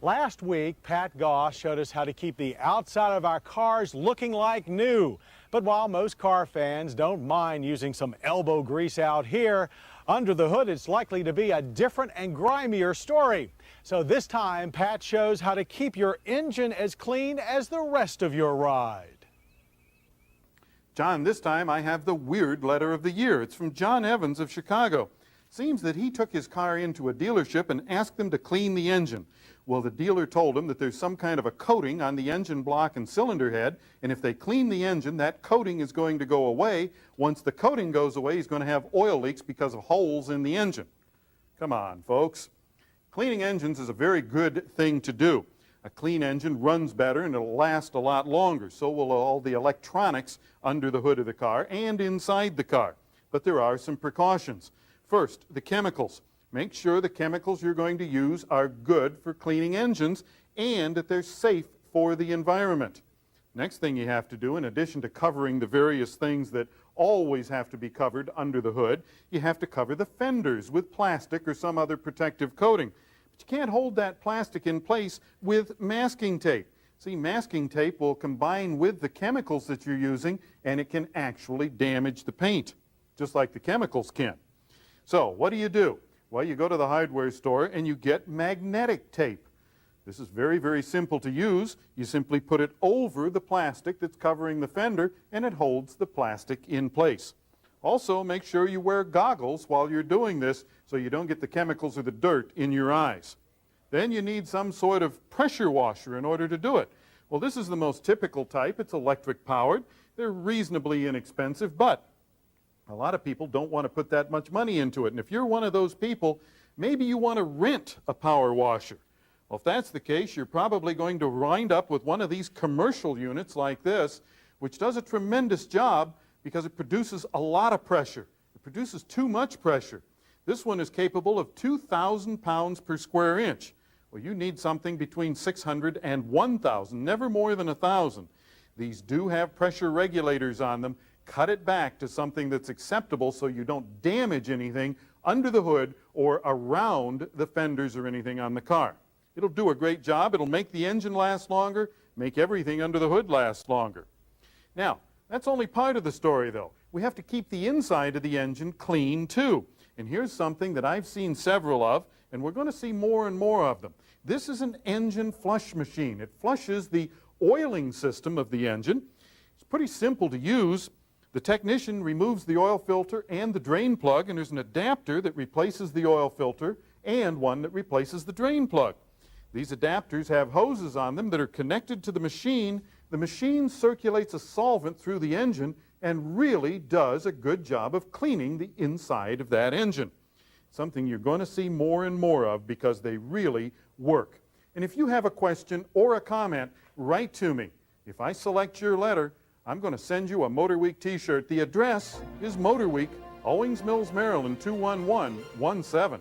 Last week, Pat Goss showed us how to keep the outside of our cars looking like new. But while most car fans don't mind using some elbow grease out here, under the hood it's likely to be a different and grimier story. So this time, Pat shows how to keep your engine as clean as the rest of your ride. John, this time I have the weird letter of the year. It's from John Evans of Chicago. Seems that he took his car into a dealership and asked them to clean the engine. Well, the dealer told him that there's some kind of a coating on the engine block and cylinder head, and if they clean the engine, that coating is going to go away. Once the coating goes away, he's going to have oil leaks because of holes in the engine. Come on, folks. Cleaning engines is a very good thing to do. A clean engine runs better and it'll last a lot longer. So will all the electronics under the hood of the car and inside the car. But there are some precautions. First, the chemicals. Make sure the chemicals you're going to use are good for cleaning engines and that they're safe for the environment. Next thing you have to do, in addition to covering the various things that always have to be covered under the hood, you have to cover the fenders with plastic or some other protective coating. But you can't hold that plastic in place with masking tape. See, masking tape will combine with the chemicals that you're using and it can actually damage the paint, just like the chemicals can. So what do? Well, you go to the hardware store and you get magnetic tape. This is very, very simple to use. You simply put it over the plastic that's covering the fender and it holds the plastic in place. Also, make sure you wear goggles while you're doing this so you don't get the chemicals or the dirt in your eyes. Then you need some sort of pressure washer in order to do it. Well, this is the most typical type. It's electric powered. They're reasonably inexpensive, but a lot of people don't want to put that much money into it. And if you're one of those people, maybe you want to rent a power washer. Well, if that's the case, you're probably going to wind up with one of these commercial units like this, which does a tremendous job because it produces a lot of pressure. It produces too much pressure. This one is capable of 2,000 pounds per square inch. Well, you need something between 600 and 1,000, never more than 1,000. These do have pressure regulators on them. Cut it back to something that's acceptable so you don't damage anything under the hood or around the fenders or anything on the car. It'll do a great job. It'll make the engine last longer, make everything under the hood last longer. Now, that's only part of the story, though. We have to keep the inside of the engine clean, too. And here's something that I've seen several of, and we're going to see more and more of them. This is an engine flush machine. It flushes the oiling system of the engine. It's pretty simple to use. The technician removes the oil filter and the drain plug, and there's an adapter that replaces the oil filter and one that replaces the drain plug. These adapters have hoses on them that are connected to the machine. The machine circulates a solvent through the engine and really does a good job of cleaning the inside of that engine. Something you're going to see more and more of because they really work. And if you have a question or a comment, write to me. If I select your letter, I'm going to send you a Motor Week t-shirt. The address is Motor Week, Owings Mills, Maryland, 21117.